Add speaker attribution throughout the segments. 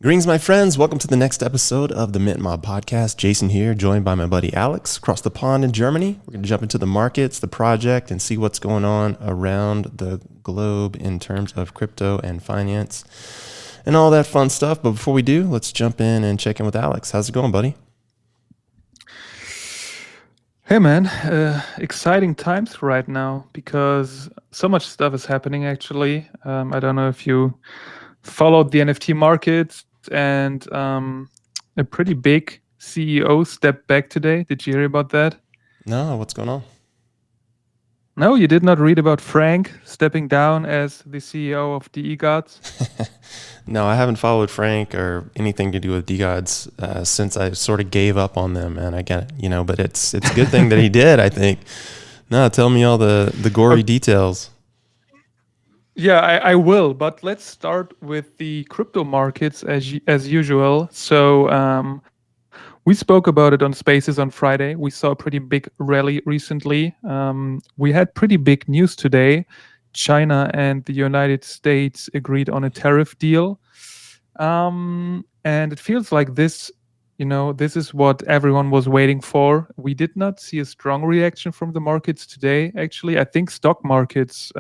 Speaker 1: Greetings, my friends. Welcome to the next episode of the Mint Mob Podcast. Jason here, joined by my buddy Alex across the pond in Germany. We're going to jump into the markets, the project, and see what's going on around the globe in terms of crypto and finance and all that fun stuff. But before we do, let's jump in and check in with Alex. How's it going, buddy?
Speaker 2: Hey man, exciting times right now because so much stuff is happening actually. I don't know if you followed the NFT markets and a pretty big CEO stepped back today. Did you hear about that?
Speaker 1: No, what's going on?
Speaker 2: No, you did not read about Frank stepping down as the CEO of the eGods?
Speaker 1: No, I haven't followed Frank or anything to do with DGods since I sort of gave up on them. And I get it, but it's a good thing that he did, I think. No, tell me all the gory details.
Speaker 2: Yeah, I will, but let's start with the crypto markets as usual. So we spoke about it on Spaces on Friday. We saw a pretty big rally recently. We had pretty big news today. China and the United States agreed on a tariff deal. And it feels like this is what everyone was waiting for. We did not see a strong reaction from the markets today, actually. I think stock markets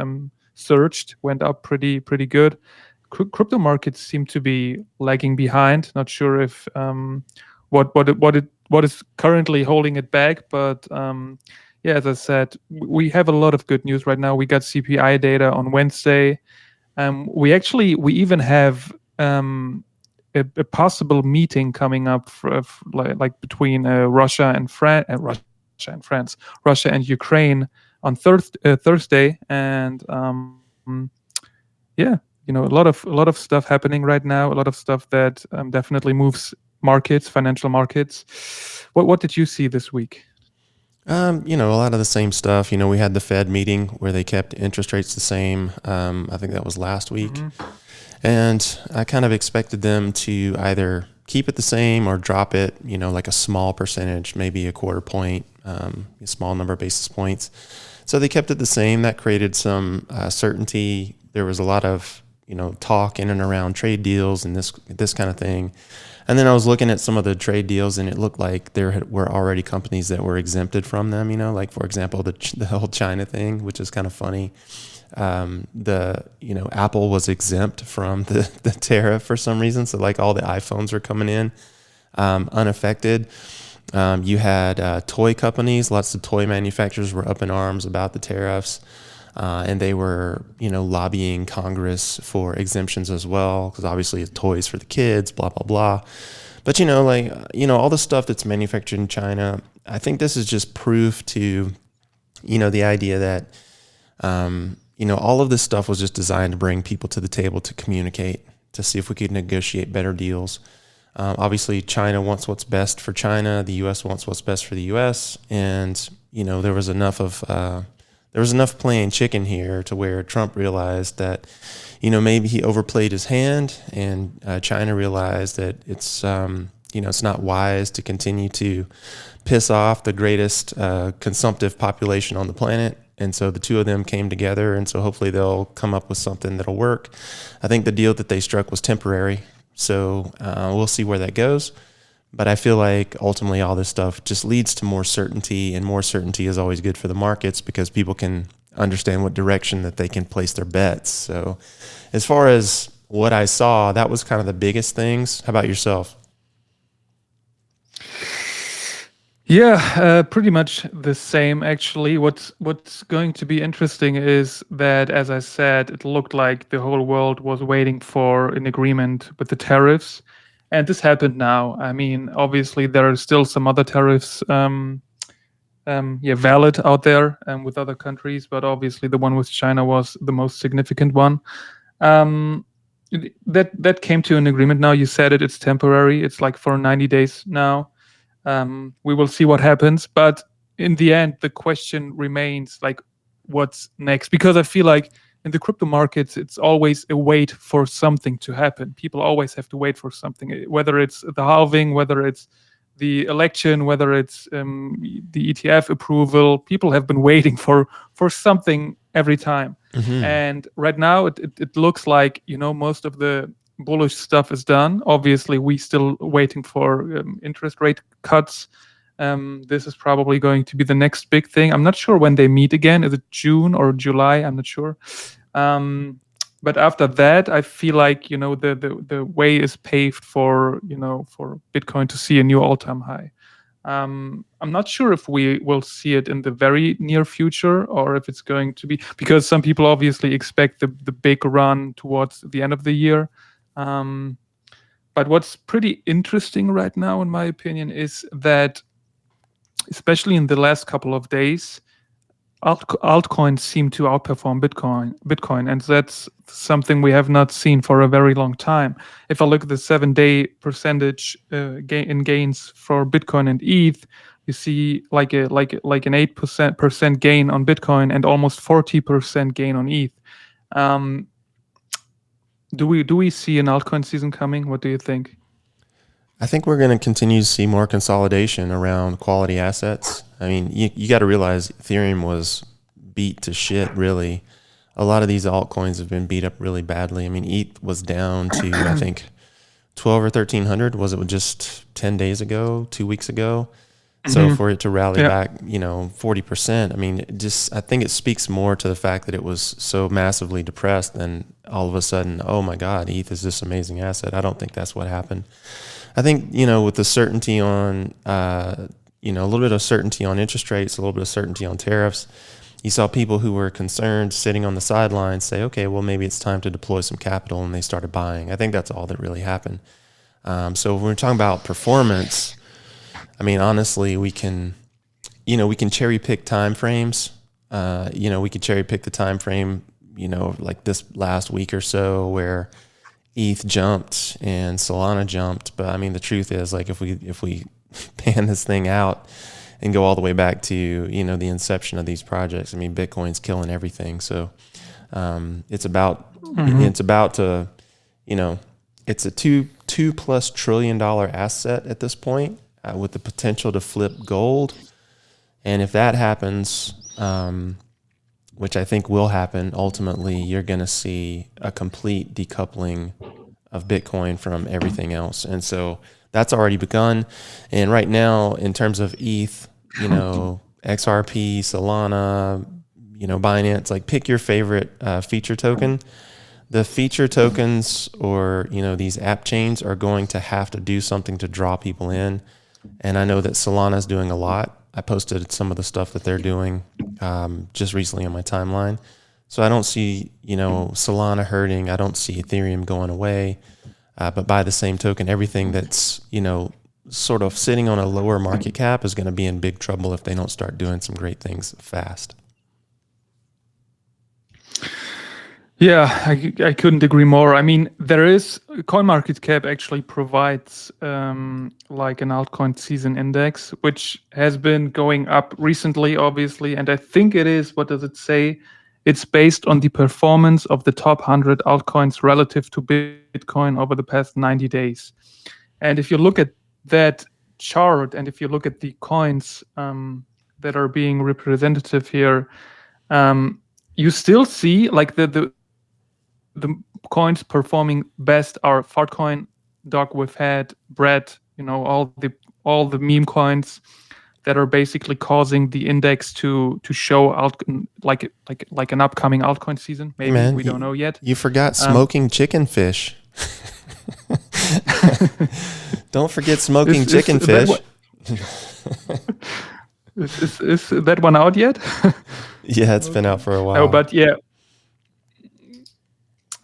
Speaker 2: surged, went up pretty good. Crypto markets seem to be lagging behind. Not sure if what is currently holding it back, but yeah, as I said, we have a lot of good news right now. We got CPI data on Wednesday. We even have a possible meeting coming up like between Russia and Ukraine on Thursday, and yeah, a lot of stuff happening right now. A lot of stuff that definitely moves markets, financial markets. What did you see this week?
Speaker 1: A lot of the same stuff. We had the Fed meeting where they kept interest rates the same. I think that was last week. Mm-hmm. And I kind of expected them to either keep it the same or drop it, like a small percentage, maybe a quarter point, a small number of basis points. So they kept it the same. That created some certainty. There was a lot of, talk in and around trade deals and this kind of thing. And then I was looking at some of the trade deals, and it looked like there were already companies that were exempted from them, like, for example, the whole China thing, which is kind of funny. Apple was exempt from the tariff for some reason. So like all the iPhones were coming in unaffected. You had toy companies, lots of toy manufacturers were up in arms about the tariffs. And they were, lobbying Congress for exemptions as well, because obviously it's toys for the kids, blah, blah, blah. But, all the stuff that's manufactured in China, I think this is just proof to, the idea that, all of this stuff was just designed to bring people to the table to communicate, to see if we could negotiate better deals. Obviously, China wants what's best for China. The U.S. wants what's best for the U.S. And, there was enough playing chicken here to where Trump realized that, maybe he overplayed his hand, and China realized that it's not wise to continue to piss off the greatest consumptive population on the planet. And so the two of them came together, and so hopefully they'll come up with something that'll work. I think the deal that they struck was temporary, so we'll see where that goes. But I feel like ultimately all this stuff just leads to more certainty, and more certainty is always good for the markets because people can understand what direction that they can place their bets. So as far as what I saw, that was kind of the biggest things. How about yourself?
Speaker 2: Yeah, pretty much the same, actually. What's going to be interesting is that, as I said, it looked like the whole world was waiting for an agreement with the tariffs. And this happened now. I mean, obviously, there are still some other tariffs valid out there with other countries, but obviously the one with China was the most significant one. That came to an agreement now. You said it's temporary. It's like for 90 days now. We will see what happens. But in the end, the question remains, like, what's next? Because I feel like in the crypto markets, it's always a wait for something to happen. People always have to wait for something, whether it's the halving, whether it's the election, whether it's the ETF approval. People have been waiting for something every time. Mm-hmm. And right now, it looks like most of the bullish stuff is done. Obviously, we still waiting for interest rate cuts. This is probably going to be the next big thing. I'm not sure when they meet again. Is it June or July? I'm not sure. But after that, I feel like the way is paved for for Bitcoin to see a new all-time high. I'm not sure if we will see it in the very near future or if it's going to be, because some people obviously expect the big run towards the end of the year. But what's pretty interesting right now, in my opinion, is that especially in the last couple of days, altcoins seem to outperform Bitcoin, and that's something we have not seen for a very long time. If I look at the 7-day percentage gains for Bitcoin and ETH, you see like an 8% gain on Bitcoin and almost 40% gain on ETH. Do we see an altcoin season coming? What do you think?
Speaker 1: I think we're going to continue to see more consolidation around quality assets. I mean, you got to realize Ethereum was beat to shit, really. A lot of these altcoins have been beat up really badly. I mean, ETH was down to, I think, 12 or 1,300. Was it just 10 days ago, 2 weeks ago? So for it to rally back, 40%, I mean, I think it speaks more to the fact that it was so massively depressed than all of a sudden, oh my God, ETH is this amazing asset. I don't think that's what happened. I think, with the certainty on, a little bit of certainty on interest rates, a little bit of certainty on tariffs, you saw people who were concerned sitting on the sidelines say, okay, well, maybe it's time to deploy some capital, and they started buying. I think that's all that really happened. So when we're talking about performance, I mean, honestly, we can cherry pick time frames. We could cherry pick the time frame, like this last week or so where ETH jumped and Solana jumped. But I mean, the truth is, like, if we pan this thing out and go all the way back to, the inception of these projects, I mean, Bitcoin's killing everything. So it's about to, it's a $2+ trillion asset at this point, with the potential to flip gold. And if that happens, which I think will happen, ultimately, you're going to see a complete decoupling of Bitcoin from everything else. And so that's already begun. And right now, in terms of ETH, XRP, Solana, Binance, like, pick your favorite feature token. The feature tokens or, these app chains are going to have to do something to draw people in. And I know that Solana's doing a lot. I posted some of the stuff that they're doing just recently on my timeline. So I don't see, Solana hurting. I don't see Ethereum going away. But by the same token, everything that's, sort of sitting on a lower market cap is going to be in big trouble if they don't start doing some great things fast.
Speaker 2: Yeah, I couldn't agree more. I mean, CoinMarketCap actually provides like an altcoin season index, which has been going up recently, obviously. And I think it is, what does it say? It's based on the performance of the top 100 altcoins relative to Bitcoin over the past 90 days. And if you look at that chart, and if you look at the coins that are being representative here, you still see like the coins performing best are Fartcoin, Dog with Head, Bread, all the meme coins that are basically causing the index to show out like an upcoming altcoin season. Maybe, man, we don't know yet.
Speaker 1: You forgot smoking chicken fish. Don't forget smoking chicken fish.
Speaker 2: Is that one out yet?
Speaker 1: Yeah, it's been out for a while.
Speaker 2: Oh, but yeah.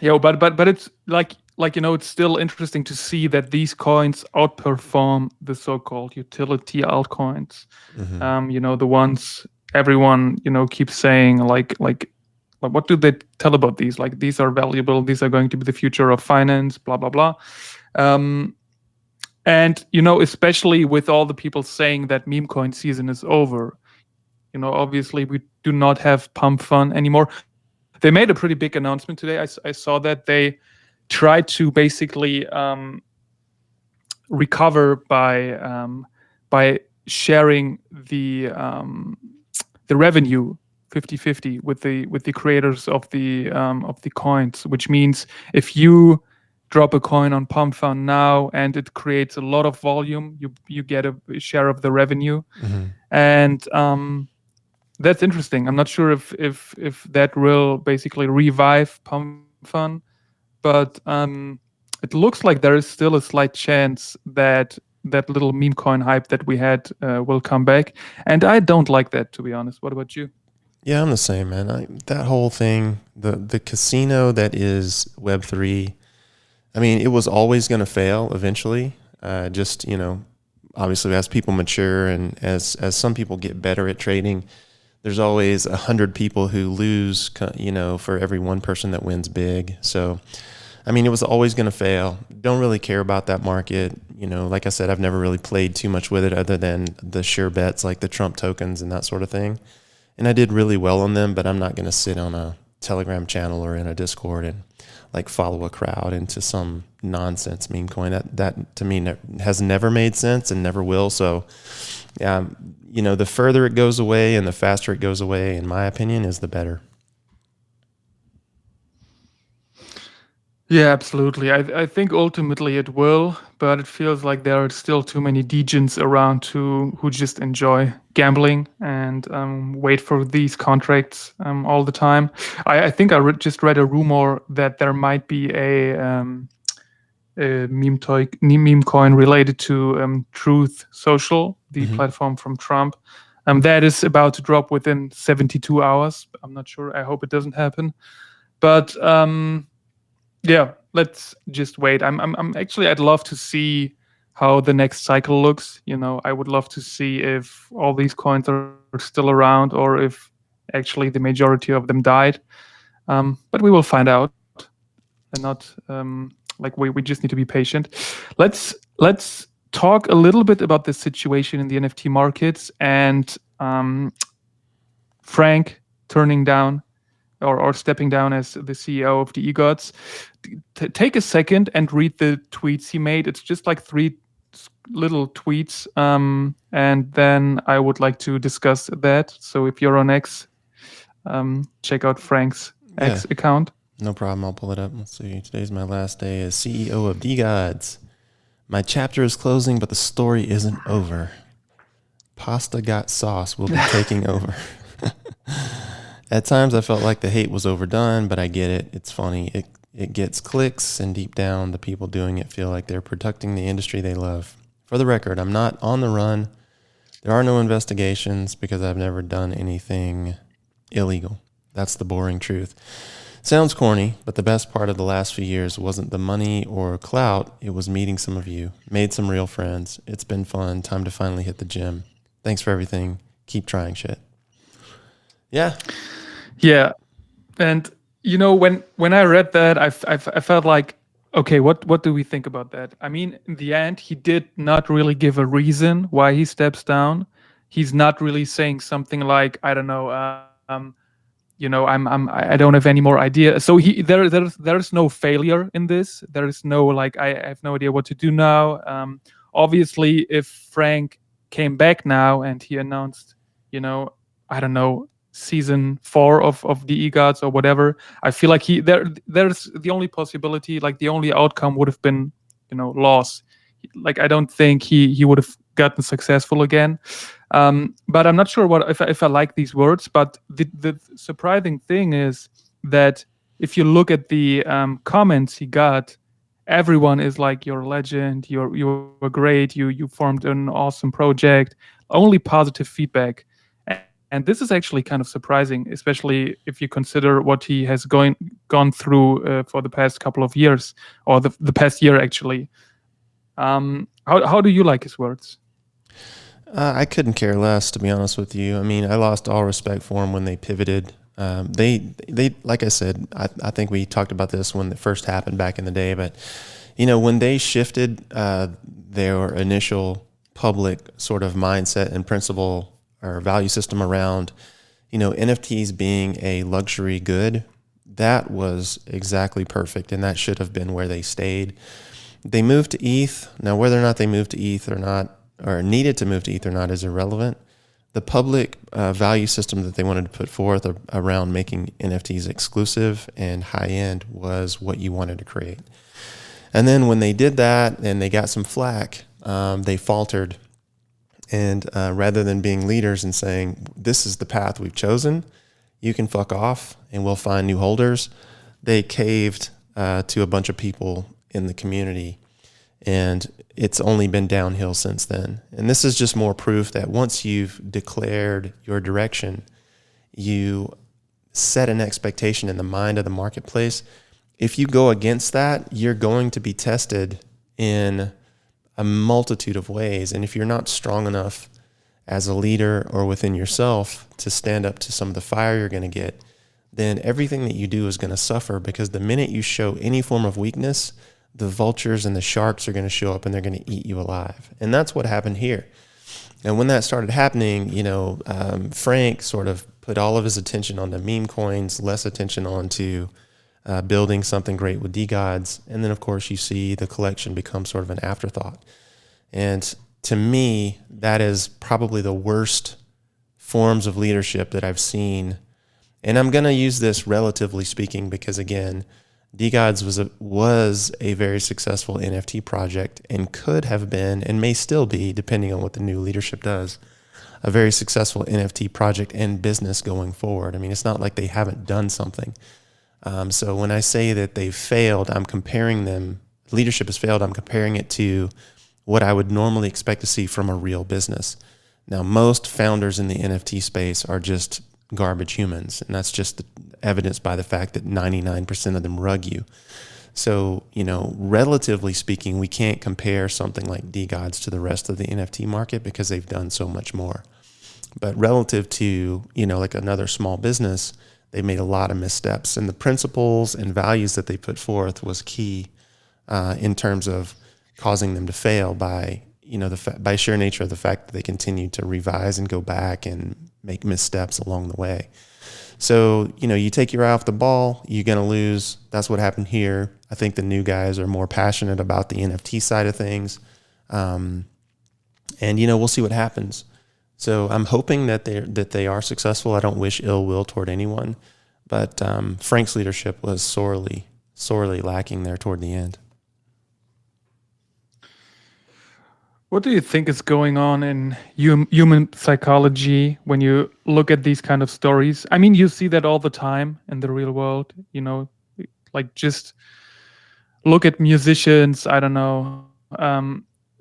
Speaker 2: Yeah, but it's like it's still interesting to see that these coins outperform the so-called utility altcoins. Mm-hmm. The ones everyone keeps saying like what do they tell about these? Like, these are valuable. These are going to be the future of finance. Blah blah blah. And especially with all the people saying that meme coin season is over. Obviously we do not have pump fun anymore. They made a pretty big announcement today. I saw that they tried to basically recover by sharing the revenue 50-50 with the creators of the coins, which means if you drop a coin on Pump Fund now, and it creates a lot of volume. You get a share of the revenue, and that's interesting. I'm not sure if that will basically revive Pump Fund, but it looks like there is still a slight chance that that little meme coin hype that we had will come back, and I don't like that, to be honest. What about you?
Speaker 1: Yeah, I'm the same, man. That whole thing, the casino that is Web3, I mean, it was always going to fail eventually. Just, obviously as people mature and as some people get better at trading, there's always 100 people who lose, for every one person that wins big. So, I mean, it was always going to fail. Don't really care about that market. Like I said, I've never really played too much with it other than the sure bets like the Trump tokens and that sort of thing. And I did really well on them, but I'm not going to sit on a Telegram channel or in a Discord and like follow a crowd into some nonsense meme coin. That to me has never made sense and never will. So, the further it goes away and the faster it goes away, in my opinion, is the better.
Speaker 2: Yeah, absolutely. I think ultimately it will, but it feels like there are still too many degens around who just enjoy gambling and wait for these contracts all the time. I think I just read a rumor that there might be a meme coin related to Truth Social, the platform from Trump. That is about to drop within 72 hours. I'm not sure. I hope it doesn't happen. But yeah, let's just wait. I'm actually, I'd love to see how the next cycle looks. I would love to see if all these coins are still around or if actually the majority of them died. But we will find out, and not like we just need to be patient. Let's talk a little bit about the situation in the NFT markets and Frank turning down or stepping down as the CEO of the EGOTs. Take a second and read the tweets he made. It's just like 3 little tweets, and then I would like to discuss that. So if you're on X, check out Frank's X account.
Speaker 1: No problem. I'll pull it up. Let's see. Today's my last day as CEO of DGods. My chapter is closing, but the story isn't over. Pasta Got Sauce will be taking over. At times I felt like the hate was overdone, but I get it. It's funny. It gets clicks, and deep down, the people doing it feel like they're protecting the industry they love. For the record, I'm not on the run. There are no investigations because I've never done anything illegal. That's the boring truth. Sounds corny, but the best part of the last few years wasn't the money or clout. It was meeting some of you. Made some real friends. It's been fun. Time to finally hit the gym. Thanks for everything. Keep trying shit. Yeah.
Speaker 2: Yeah. And when I read that, I felt like, okay, what do we think about that? I mean, in the end, he did not really give a reason why he steps down. He's not really saying something like, I don't know, I don't have any more idea. So there's no failure in this. There is no like, I have no idea what to do now. Obviously, if Frank came back now and he announced, I don't know, season 4 of the EGOTs or whatever, I feel like there's the only possibility, like the only outcome would have been, loss. Like I don't think he would have gotten successful again. But I'm not sure if I like these words. But the surprising thing is that if you look at the comments he got, everyone is like, "You're a legend. You were great. You formed an awesome project." Only positive feedback. And this is actually kind of surprising, especially if you consider what he has gone through for the past couple of years, or the past year actually. How do you like his words?
Speaker 1: I couldn't care less, to be honest with you. I mean, I lost all respect for him when they pivoted. They like I said, I think we talked about this when it first happened back in the day, but when they shifted their initial public sort of mindset and principle or value system around, NFTs being a luxury good, that was exactly perfect, and that should have been where they stayed. They moved to ETH. Now, whether or not they moved to ETH or not, or needed to move to ETH or not, is irrelevant. The public value system that they wanted to put forth around making NFTs exclusive and high-end was what you wanted to create. And then when they did that and they got some flack, they faltered. And rather than being leaders and saying, this is the path we've chosen, you can fuck off and we'll find new holders, they caved to a bunch of people in the community. And it's only been downhill since then. And this is just more proof that once you've declared your direction, you set an expectation in the mind of the marketplace. If you go against that, you're going to be tested in a multitude of ways. And if you're not strong enough as a leader or within yourself to stand up to some of the fire you're going to get, then everything that you do is going to suffer, because the minute you show any form of weakness, the vultures and the sharks are going to show up and they're going to eat you alive. And that's what happened here. And when that started happening, Frank sort of put all of his attention on the meme coins, less attention onto building something great with DeGods. And then, of course, you see the collection become sort of an afterthought. And to me, that is probably the worst forms of leadership that I've seen. And I'm going to use this relatively speaking because, again, DeGods was a very successful NFT project and could have been, and may still be, depending on what the new leadership does, a very successful NFT project and business going forward. I mean, it's not like they haven't done something. So when I say that they've failed, I'm comparing them, leadership has failed, I'm comparing it to what I would normally expect to see from a real business. Now, most founders in the NFT space are just garbage humans, and that's just evidenced by the fact that 99% of them rug you. So, relatively speaking, we can't compare something like DeGods to the rest of the NFT market because they've done so much more. But relative to, like another small business, they made a lot of missteps, and the principles and values that they put forth was key in terms of causing them to fail by, by sheer nature of the fact that they continued to revise and go back and make missteps along the way. So, you take your eye off the ball, you're going to lose. That's what happened here. I think the new guys are more passionate about the NFT side of things. And, we'll see what happens. So I'm hoping that they are successful. I don't wish ill will toward anyone, but Frank's leadership was sorely lacking there toward the end.
Speaker 2: What do you think is going on in human psychology when you look at these kind of stories? I mean, you see that all the time in the real world, like just look at musicians, I don't know,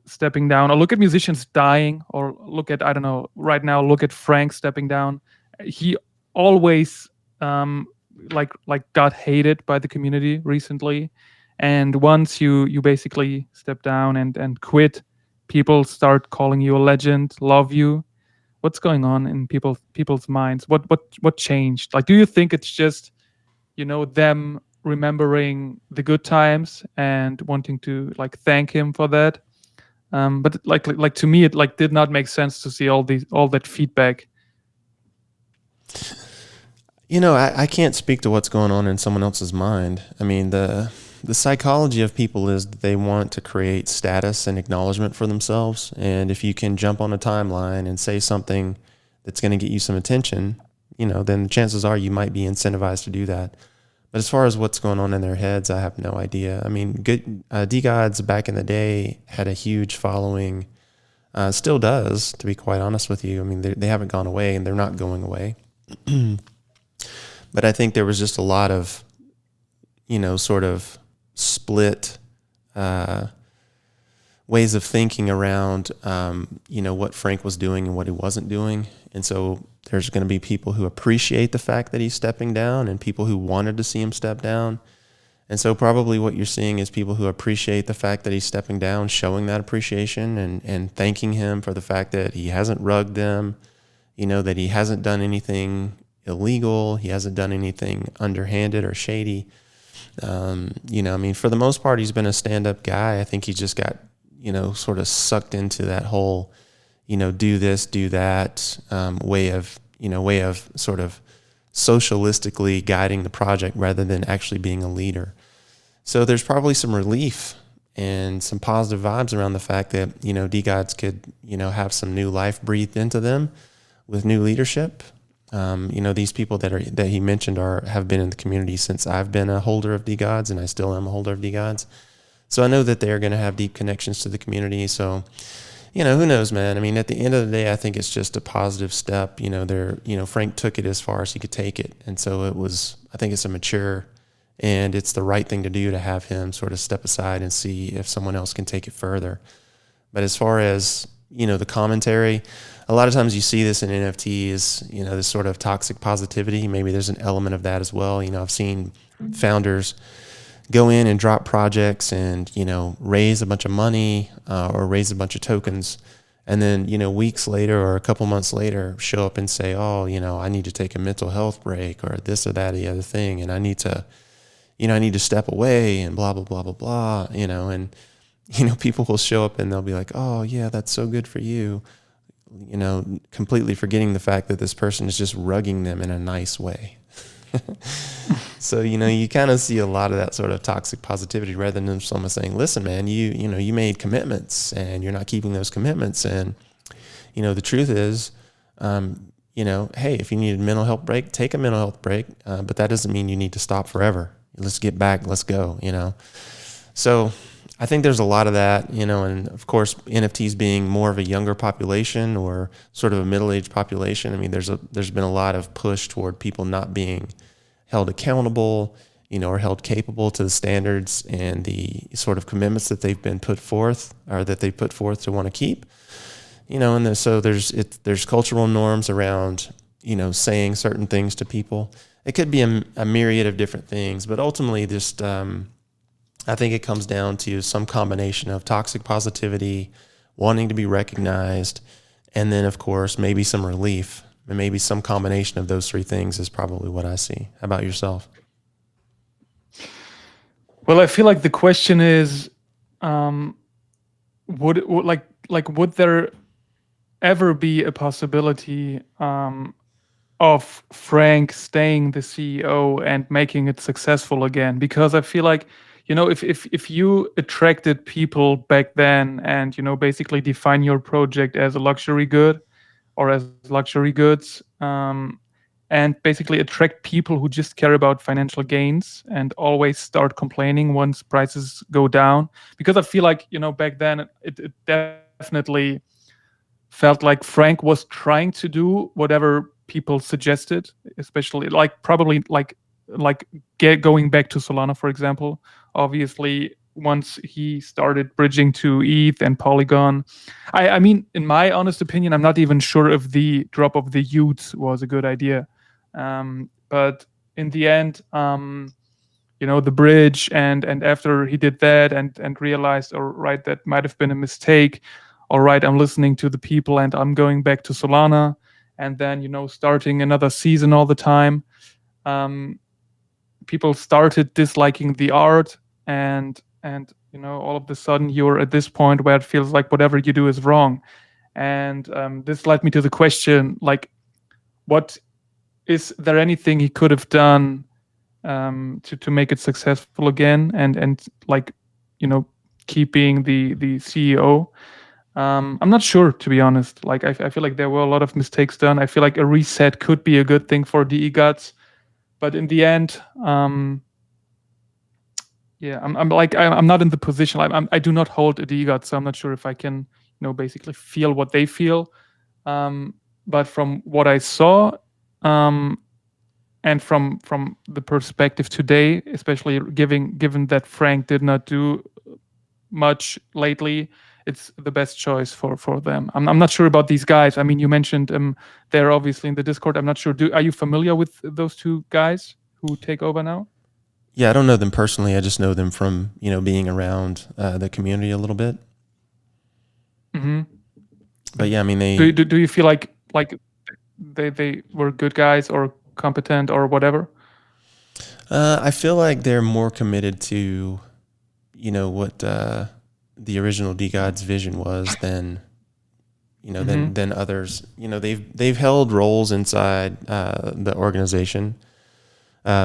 Speaker 2: stepping down, or look at musicians dying, or look at, I don't know, right now, look at Frank stepping down. He always got hated by the community recently. And once you basically step down and quit, people start calling you a legend, love you. What's going on in people's minds? What changed? Like, do you think it's just, them remembering the good times and wanting to thank him for that? But like to me, it did not make sense to see all that feedback.
Speaker 1: I can't speak to what's going on in someone else's mind. I mean, the psychology of people is that they want to create status and acknowledgement for themselves. And if you can jump on a timeline and say something that's going to get you some attention, then the chances are you might be incentivized to do that. But as far as what's going on in their heads, I have no idea. I mean, DeGods back in the day had a huge following, still does, to be quite honest with you. I mean, they haven't gone away and they're not going away. But I think there was just a lot of, sort of split ways of thinking around, what Frank was doing and what he wasn't doing. And so there's going to be people who appreciate the fact that he's stepping down and people who wanted to see him step down. And so probably what you're seeing is people who appreciate the fact that he's stepping down, showing that appreciation and thanking him for the fact that he hasn't rugged them, that he hasn't done anything illegal, he hasn't done anything underhanded or shady. For the most part, he's been a stand-up guy. I think he just got, sort of sucked into that whole, do this, do that way of sort of socialistically guiding the project rather than actually being a leader. So there's probably some relief and some positive vibes around the fact that, DeGods could, have some new life breathed into them with new leadership. These people that he mentioned have been in the community since I've been a holder of DeGods, and I still am a holder of DeGods. So I know that they're going to have deep connections to the community. So, who knows, man? I mean, at the end of the day, I think it's just a positive step. Frank took it as far as he could take it. And so I think it's a mature, and it's the right thing to do to have him sort of step aside and see if someone else can take it further. But as far as, the commentary, a lot of times you see this in NFTs, this sort of toxic positivity. Maybe there's an element of that as well. I've seen founders go in and drop projects and, raise a bunch of money or raise a bunch of tokens. And then, weeks later or a couple months later show up and say, oh, I need to take a mental health break or this or that or the other thing. And I need to step away and blah, blah, blah, blah, blah, and, people will show up and they'll be like, oh yeah, that's so good for you. Completely forgetting the fact that this person is just rugging them in a nice way. So, you kind of see a lot of that sort of toxic positivity rather than someone saying, listen, man, you made commitments and you're not keeping those commitments. And, the truth is, hey, if you need a mental health break, take a mental health break. But that doesn't mean you need to stop forever. Let's get back. Let's go, So I think there's a lot of that, and of course, NFTs being more of a younger population or sort of a middle-aged population. I mean, there's been a lot of push toward people not being held accountable, or held capable to the standards and the sort of commitments that they've been put forth or that they put forth to want to keep, and so there's cultural norms around, saying certain things to people. It could be a myriad of different things, but ultimately just, I think it comes down to some combination of toxic positivity, wanting to be recognized, and then, of course, maybe some relief. And maybe some combination of those three things is probably what I see. How about yourself?
Speaker 2: Well, I feel like the question is, would there ever be a possibility of Frank staying the CEO and making it successful again? Because I feel like, if you attracted people back then and, basically define your project as a luxury good or as luxury goods, and basically attract people who just care about financial gains and always start complaining once prices go down. Because I feel like, back then it definitely felt like Frank was trying to do whatever people suggested, especially probably going back to Solana, for example. Obviously, once he started bridging to ETH and Polygon, I mean, in my honest opinion, I'm not even sure if the drop of the Utes was a good idea. But in the end, the bridge and after he did that and realized, all right, that might have been a mistake. All right, I'm listening to the people and I'm going back to Solana, and then starting another season all the time. People started disliking the art, and all of a sudden you're at this point where it feels like whatever you do is wrong. And this led me to the question, like, what is there anything he could have done to make it successful again and keeping the CEO? I'm not sure, to be honest. Like, I feel like there were a lot of mistakes done. I feel like a reset could be a good thing for DE Guts, but in the end, I'm not in the position. I do not hold a DE Guts, so I'm not sure if I can basically feel what they feel. But from what I saw, and from the perspective today, especially given that Frank did not do much lately, it's the best choice for them. I'm not sure about these guys. I mean, you mentioned they're obviously in the Discord. I'm not sure. Are you familiar with those two guys who take over now?
Speaker 1: Yeah, I don't know them personally. I just know them from being around the community a little bit.
Speaker 2: Mm-hmm.
Speaker 1: But yeah, I mean,
Speaker 2: do you feel like they were good guys or competent or whatever?
Speaker 1: I feel like they're more committed to what the original DGod's vision was than than others. They've held roles inside the organization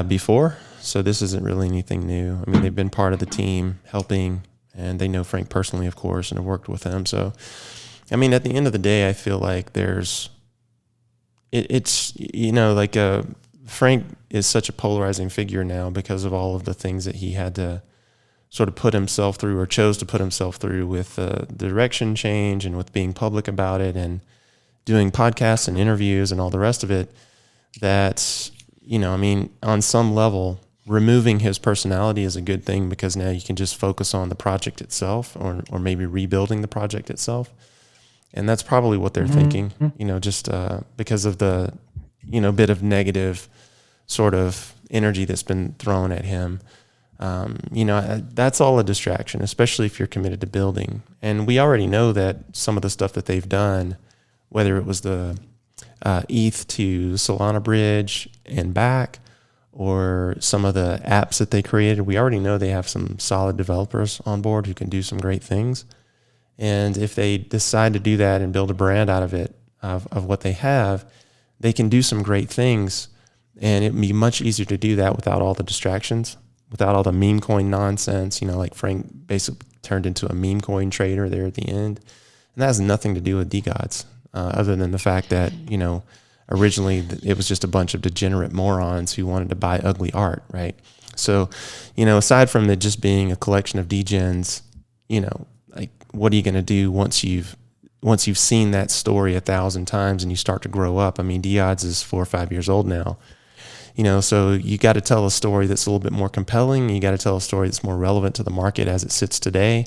Speaker 1: before, so this isn't really anything new. I mean, they've been part of the team helping, and they know Frank personally, of course, and have worked with him. So, I mean, at the end of the day, I feel like it's Frank is such a polarizing figure now because of all of the things that he had to sort of put himself through, or chose to put himself through, with the direction change and with being public about it and doing podcasts and interviews and all the rest of it, that, I mean, on some level, removing his personality is a good thing, because now you can just focus on the project itself, or maybe rebuilding the project itself. And that's probably what they're thinking, just because of the, bit of negative sort of energy that's been thrown at him. That's all a distraction, especially if you're committed to building. And we already know that some of the stuff that they've done, whether it was the ETH to Solana bridge and back, or some of the apps that they created, we already know they have some solid developers on board who can do some great things. And if they decide to do that and build a brand out of it, of what they have, they can do some great things. And it'd be much easier to do that without all the distractions, without all the meme coin nonsense, like Frank basically turned into a meme coin trader there at the end. And that has nothing to do with DeGods, other than the fact that, originally it was just a bunch of degenerate morons who wanted to buy ugly art, right? So, aside from it just being a collection of degens, like, what are you going to do once you've seen that story 1,000 times and you start to grow up? I mean, DeOdds is 4 or 5 years old now, so you got to tell a story that's a little bit more compelling. You got to tell a story that's more relevant to the market as it sits today.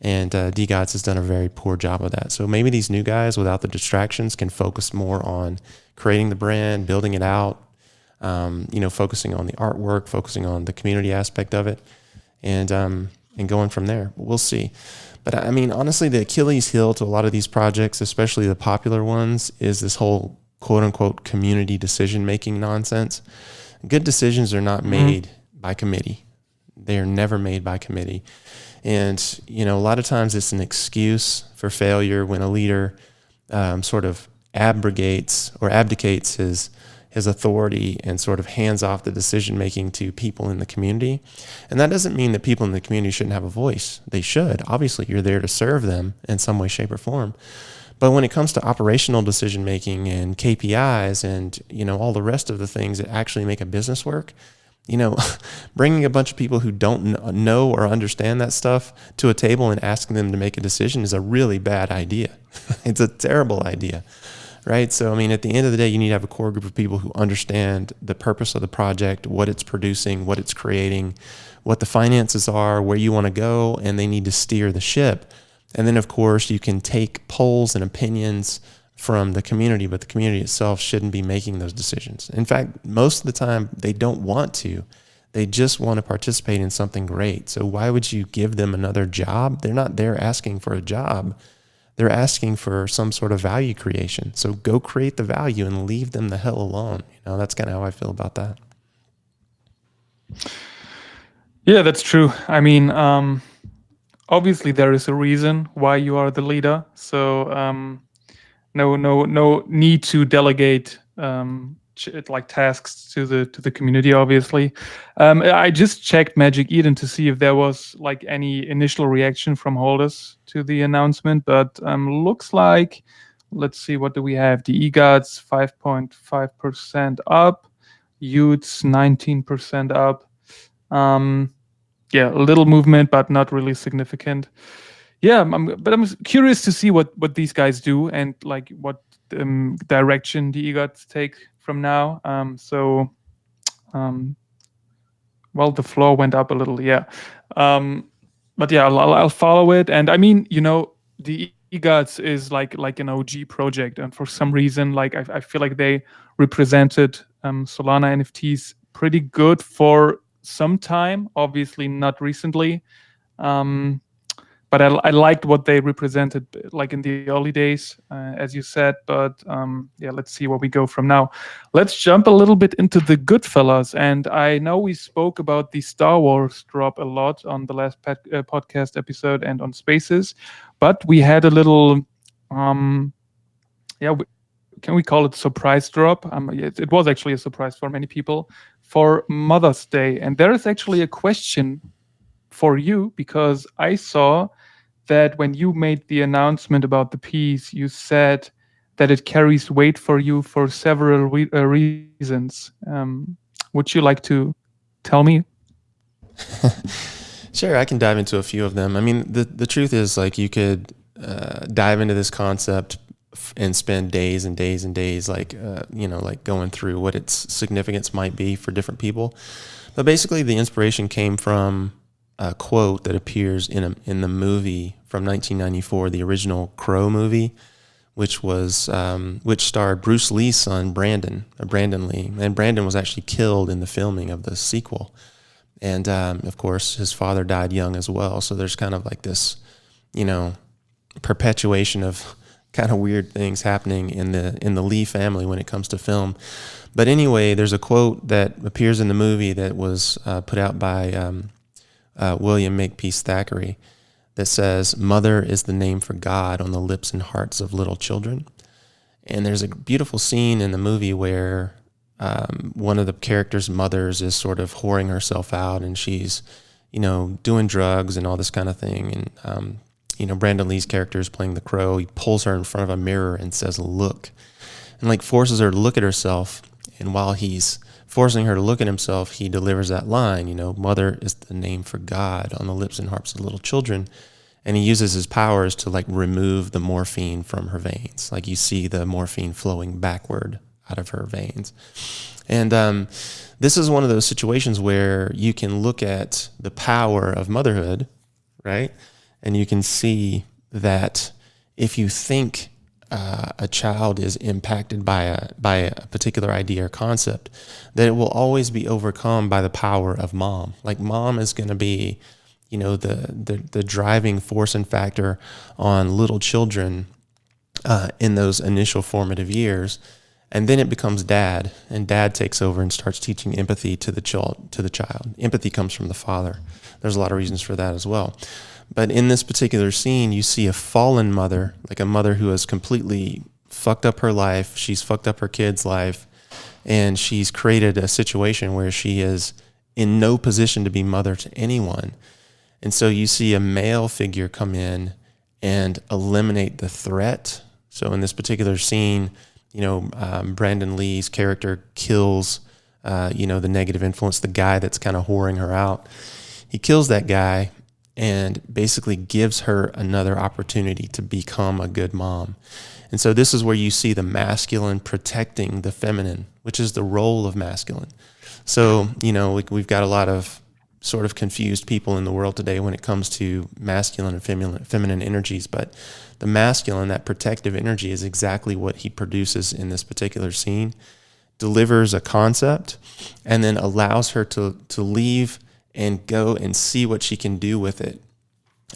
Speaker 1: And DeGods has done a very poor job of that. So maybe these new guys, without the distractions, can focus more on creating the brand, building it out, focusing on the artwork, focusing on the community aspect of it, and going from there. We'll see. But I mean, honestly, the Achilles heel to a lot of these projects, especially the popular ones, is this whole quote unquote community decision-making nonsense. Good decisions are not made by committee. They are never made by committee. And, a lot of times it's an excuse for failure when a leader sort of abrogates or abdicates his authority and sort of hands off the decision-making to people in the community. And that doesn't mean that people in the community shouldn't have a voice. They should. Obviously, you're there to serve them in some way, shape, or form. But when it comes to operational decision-making and KPIs and, all the rest of the things that actually make a business work, bringing a bunch of people who don't know or understand that stuff to a table and asking them to make a decision is a really bad idea. It's a terrible idea, right? So, I mean, at the end of the day, you need to have a core group of people who understand the purpose of the project, what it's producing, what it's creating, what the finances are, where you want to go, and they need to steer the ship. And then, of course, you can take polls and opinions from the community, but the community itself shouldn't be making those decisions. In fact, most of the time, they don't want to. They just want to participate in something great. So why would you give them another job? They're not there asking for a job. They're asking for some sort of value creation. So go create the value and leave them the hell alone. That's kind of how I feel about that.
Speaker 2: Yeah, that's true. I mean, obviously there is a reason why you are the leader. So no need to delegate like tasks to the community. Obviously, I just checked Magic Eden to see if there was like any initial reaction from holders to the announcement, but looks like, let's see, what do we have? The EGOTs 5.5% up, Utes 19% up. Yeah, a little movement, but not really significant. Yeah, but I'm curious to see what these guys do and like what direction the EGOTs take from now. Well, the floor went up a little, yeah. But yeah, I'll follow it. And I mean, the EGOTs is like an OG project, and for some reason, like I feel like they represented Solana NFTs pretty good for some time. Obviously, not recently. But I liked what they represented, like in the early days, as you said. But yeah, let's see where we go from now. Let's jump a little bit into the GoodFellas. And I know we spoke about the Star Wars drop a lot on the last podcast episode and on Spaces, but we had a little, yeah, can we call it surprise drop? It was actually a surprise for many people for Mother's Day. And there is actually a question for you, because I saw that when you made the announcement about the piece, you said that it carries weight for you for several reasons. Would you like to tell me?
Speaker 1: Sure, I can dive into a few of them. I mean, the truth is, like, you could dive into this concept and spend days and days and days, like, like going through what its significance might be for different people. But basically, the inspiration came from a quote that appears in the movie from 1994, the original Crow movie, which starred Bruce Lee's son Brandon Lee, and Brandon was actually killed in the filming of the sequel. And of course, his father died young as well. So there's kind of like this, perpetuation of kind of weird things happening in the Lee family when it comes to film. But anyway, there's a quote that appears in the movie that was put out by William Makepeace Thackeray that says, "Mother is the name for God on the lips and hearts of little children." And there's a beautiful scene in the movie where one of the characters' mothers is sort of whoring herself out, and she's, doing drugs and all this kind of thing. And, Brandon Lee's character is playing the Crow. He pulls her in front of a mirror and says, "Look," and like forces her to look at herself. And while he's forcing her to look at himself, he delivers that line, "Mother is the name for God on the lips and hearts of little children." And he uses his powers to like remove the morphine from her veins. Like you see the morphine flowing backward out of her veins. And this is one of those situations where you can look at the power of motherhood, right? And you can see that if you think a child is impacted by a particular idea or concept, that it will always be overcome by the power of mom. Like mom is going to be, the driving force and factor on little children in those initial formative years. And then it becomes dad, and dad takes over and starts teaching empathy to the child. Empathy comes from the father. There's a lot of reasons for that as well. But in this particular scene, you see a fallen mother, like a mother who has completely fucked up her life. She's fucked up her kid's life, and she's created a situation where she is in no position to be mother to anyone. And so you see a male figure come in and eliminate the threat. So in this particular scene, Brandon Lee's character kills, the negative influence, the guy that's kind of whoring her out. He kills that guy and basically gives her another opportunity to become a good mom. And so this is where you see the masculine protecting the feminine, which is the role of masculine. So, we've got a lot of sort of confused people in the world today when it comes to masculine and feminine energies, but the masculine, that protective energy, is exactly what he produces in this particular scene, delivers a concept, and then allows her to leave and go and see what she can do with it.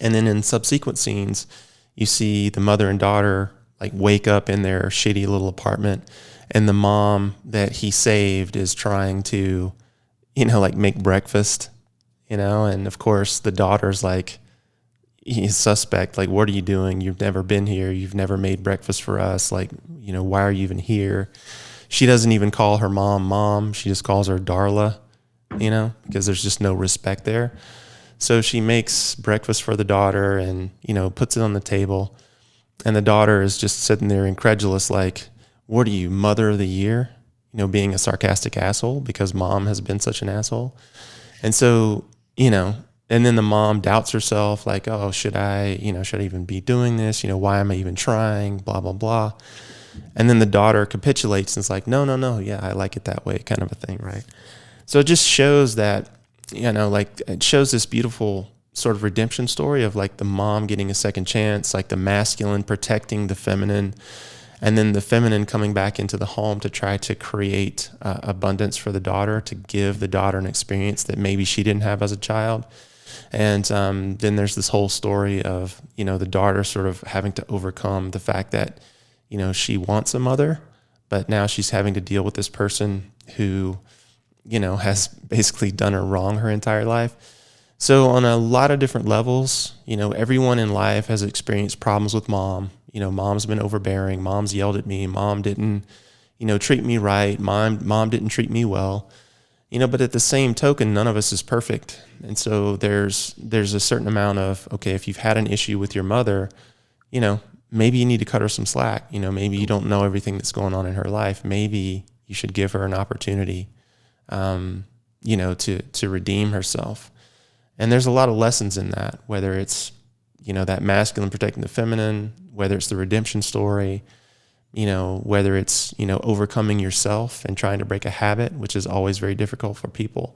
Speaker 1: And then in subsequent scenes, you see the mother and daughter like wake up in their shitty little apartment, and the mom that he saved is trying to, make breakfast, and of course the daughter's like, he's suspect, like, "What are you doing? You've never been here. You've never made breakfast for us. Like, why are you even here?" She doesn't even call her mom. She just calls her Darla, because there's just no respect there. So she makes breakfast for the daughter and, puts it on the table. And the daughter is just sitting there incredulous, like, "What are you, mother of the year?" Being a sarcastic asshole because mom has been such an asshole. And so, and then the mom doubts herself, like, "Oh, should I even be doing this? Why am I even trying? Blah, blah, blah." And then the daughter capitulates and is like, no, yeah, I like it that way, kind of a thing, right? So it just shows that, it shows this beautiful sort of redemption story of like the mom getting a second chance, like the masculine protecting the feminine, and then the feminine coming back into the home to try to create abundance for the daughter, to give the daughter an experience that maybe she didn't have as a child. And then there's this whole story of, the daughter sort of having to overcome the fact that, she wants a mother, but now she's having to deal with this person who, has basically done her wrong her entire life. So on a lot of different levels, everyone in life has experienced problems with mom. Mom's been overbearing. Mom's yelled at me. Mom didn't, treat me right. Mom didn't treat me well. But at the same token, none of us is perfect. And so there's a certain amount of, okay, if you've had an issue with your mother, maybe you need to cut her some slack. Maybe you don't know everything that's going on in her life. Maybe you should give her an opportunity, to redeem herself. And there's a lot of lessons in that, whether it's, that masculine protecting the feminine, whether it's the redemption story, whether it's, overcoming yourself and trying to break a habit, which is always very difficult for people.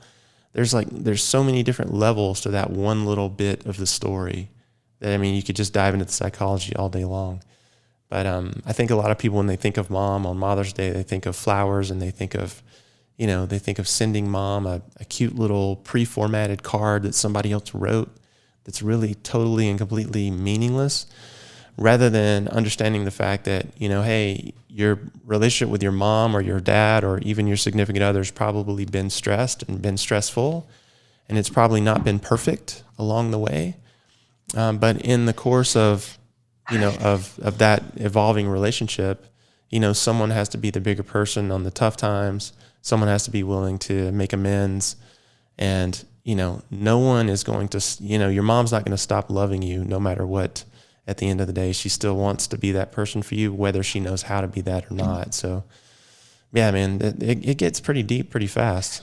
Speaker 1: There's so many different levels to that one little bit of the story that, you could just dive into the psychology all day long. But I think a lot of people, when they think of mom on Mother's Day, they think of flowers, and they think of sending mom a cute little pre-formatted card that somebody else wrote that's really totally and completely meaningless, rather than understanding the fact that, hey, your relationship with your mom or your dad or even your significant other has probably been stressed and been stressful, and it's probably not been perfect along the way. But in the course of that evolving relationship, someone has to be the bigger person on the tough times. Someone has to be willing to make amends. And, no one is going to, your mom's not going to stop loving you no matter what. At the end of the day, she still wants to be that person for you, whether she knows how to be that or not. So, yeah, man, it gets pretty deep pretty fast.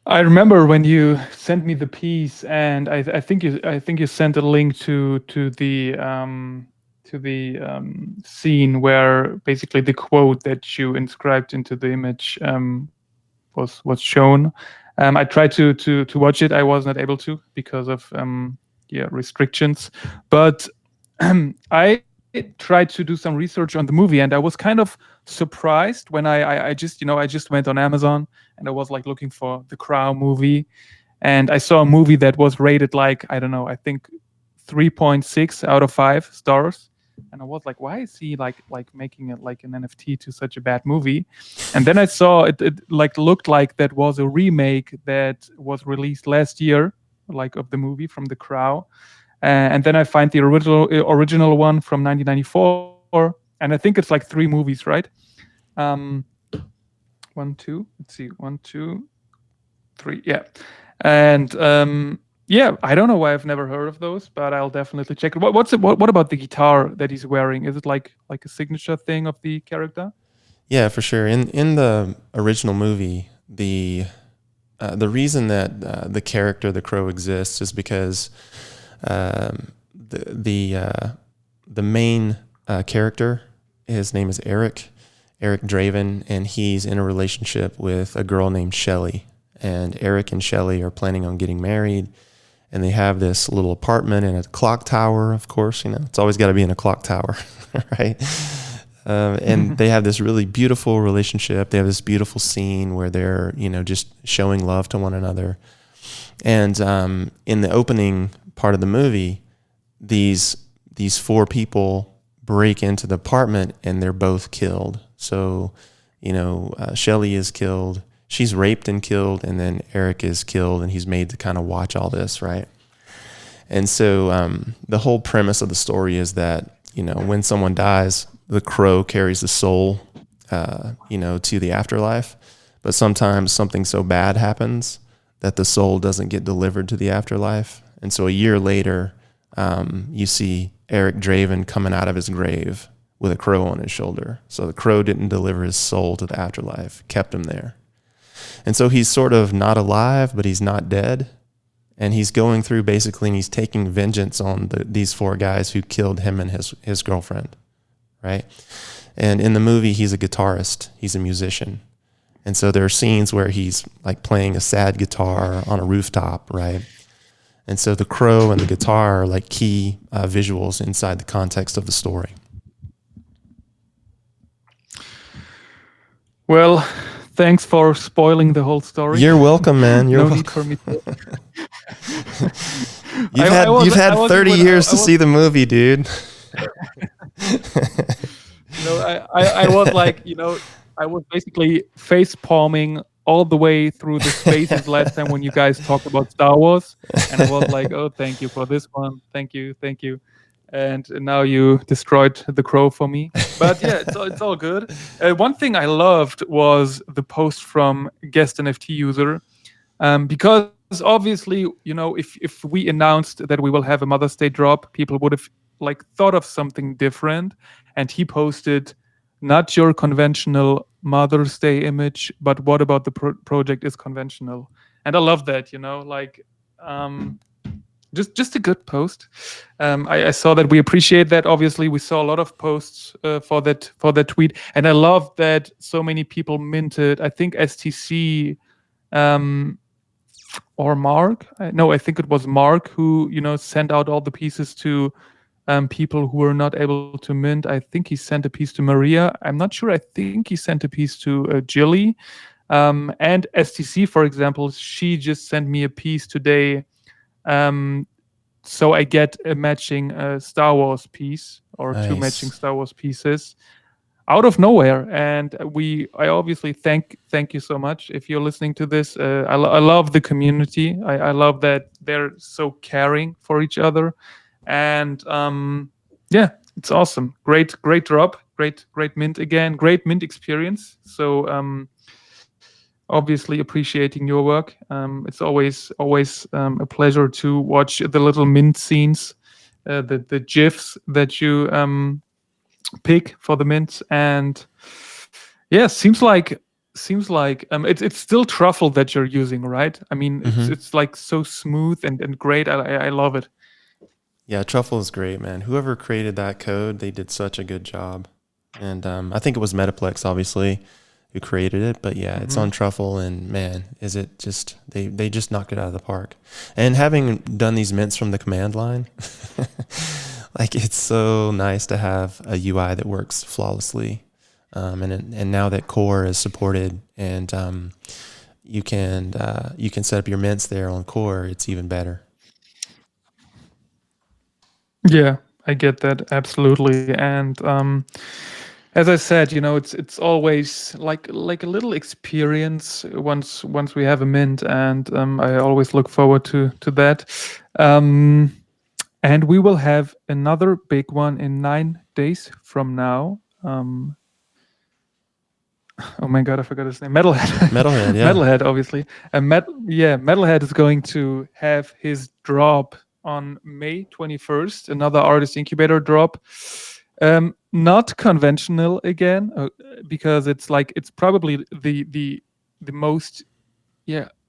Speaker 2: I remember when you sent me the piece, and I think you sent a link to the scene where basically the quote that you inscribed into the image was shown. I tried to watch it. I was not able to because of restrictions, but I tried to do some research on the movie, and I was kind of surprised when I just went on Amazon, and I was like looking for the Crow movie, and I saw a movie that was rated like, I don't know, I think 3.6 out of 5 stars. And I was like, why is he like making it like an NFT to such a bad movie? And then I saw it like looked like that was a remake that was released last year, like of the movie from The Crow. And then I find the original one from 1994, and I think it's like 3 movies, right? 1, 2. Let's see, 1, 2, 3. Yeah, and I don't know why I've never heard of those, but I'll definitely check it. What about the guitar that he's wearing? Is it like a signature thing of the character?
Speaker 1: Yeah, for sure. In the original movie, the reason that the character the Crow exists is because the main character, his name is Eric Draven, and he's in a relationship with a girl named Shelley. And Eric and Shelley are planning on getting married, and they have this little apartment in a clock tower. Of course, it's always got to be in a clock tower, right? And they have this really beautiful relationship. They have this beautiful scene where they're, just showing love to one another. And in the opening part of the movie, these 4 people break into the apartment, and they're both killed. So, Shelley is killed. She's raped and killed, and then Eric is killed, and he's made to kind of watch all this, right? And so the whole premise of the story is that, when someone dies, the Crow carries the soul, to the afterlife. But sometimes something so bad happens that the soul doesn't get delivered to the afterlife. And so a year later, you see Eric Draven coming out of his grave with a crow on his shoulder. So the crow didn't deliver his soul to the afterlife, kept him there. And so he's sort of not alive, but he's not dead. And he's going through basically, and he's taking vengeance on these 4 guys who killed him and his girlfriend, right? And in the movie, he's a guitarist. He's a musician. And so there are scenes where he's like playing a sad guitar on a rooftop, right? And so the crow and the guitar are like key visuals inside the context of the story.
Speaker 2: Well, thanks for spoiling the whole story.
Speaker 1: You're welcome, man. You're welcome.
Speaker 2: Need for me to...
Speaker 1: You've had 30 years to see the movie, dude.
Speaker 2: I was like, I was basically face palming all the way through the spaces last time when you guys talked about Star Wars, and I was like, oh, thank you for this one, thank you, and now you destroyed the crow for me. But yeah, it's all good. One thing I loved was the post from guest NFT user, because obviously, if we announced that we will have a Mother's Day drop, people would have like thought of something different, and he posted, not your conventional Mother's Day image, but what about the project is conventional? and I love that. Like just a good post. I saw that. We appreciate that. Obviously, we saw a lot of posts for that tweet, and I love that so many people minted. I think STC. Or Mark. No, I think it was Mark who sent out all the pieces to people who were not able to mint. I think he sent a piece to Maria. I'm not sure. I think he sent a piece to Jilly. And STC, for example, she just sent me a piece today. So I get a matching Star Wars piece or two matching
Speaker 1: Nice.
Speaker 2: Star Wars pieces out of nowhere. And I obviously thank you so much if you're listening to this. I love the community. I love that they're so caring for each other, and yeah, it's awesome. Great drop, great mint again, great mint experience. So obviously appreciating your work. It's always a pleasure to watch the little mint scenes, the gifs that you pick for the mint. And yeah, seems like it's still truffle that you're using, right? I mean, it's like so smooth and great. I love it.
Speaker 1: Yeah, truffle is great, man. Whoever created that code, they did such a good job. And I think it was Metaplex, obviously, who created it. But yeah, it's on truffle, and man, is it just they just knocked it out of the park. And having done these mints from the command line, like it's so nice to have a UI that works flawlessly. And now that Core is supported, and you can set up your mints there on Core, it's even better.
Speaker 2: Yeah, I get that absolutely. And as I said, it's always like a little experience once we have a mint, and I always look forward to that. And we will have another big one in 9 days from now. Oh my god, I forgot his name. Metalhead.
Speaker 1: Metalhead, yeah.
Speaker 2: Metalhead, obviously. And Metalhead is going to have his drop on May 21st. Another artist incubator drop. Not conventional again, because it's probably the most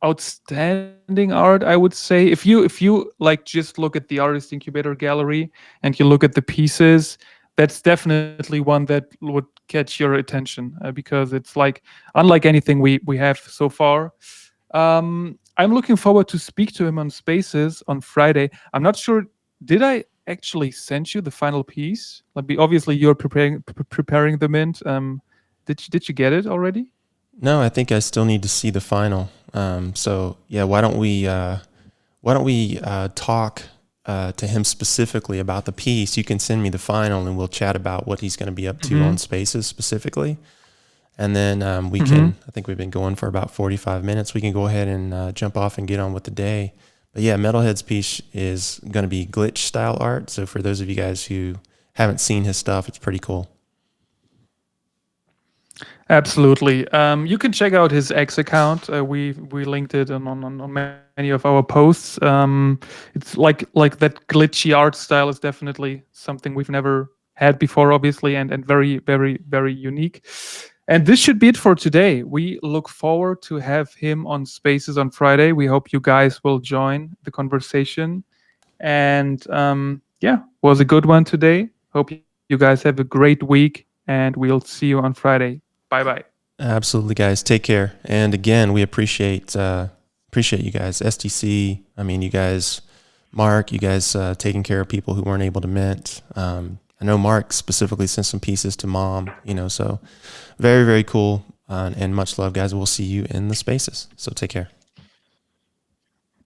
Speaker 2: outstanding art, I would say. If you like just look at the artist incubator gallery and you look at the pieces, that's definitely one that would catch your attention, because it's like unlike anything we have so far. I'm looking forward to speak to him on Spaces on Friday. I'm not sure, did I actually send you the final piece? Obviously you're preparing the mint. Did you get it already?
Speaker 1: No, I think I still need to see the final. So yeah, why don't we talk to him specifically about the piece? You can send me the final, and we'll chat about what he's going to be up to on Spaces specifically. And then we can. I think we've been going for about 45 minutes. We can go ahead and jump off and get on with the day. But yeah, Metalhead's piece is going to be glitch style art. So for those of you guys who haven't seen his stuff, it's pretty cool.
Speaker 2: Absolutely. You can check out his X account. We linked it on many of our posts. It's like that glitchy art style is definitely something we've never had before, obviously, and very, very, very unique. And this should be it for today. We look forward to have him on Spaces on Friday. We hope you guys will join the conversation. And was a good one today. Hope you guys have a great week, and we'll see you on Friday. Bye-bye.
Speaker 1: Absolutely, guys. Take care. And again, we appreciate you guys. STC, I mean, you guys, Mark, you guys taking care of people who weren't able to mint. I know Mark specifically sent some pieces to Mom, so very, very cool. And much love, guys. We'll see you in the Spaces. So take care.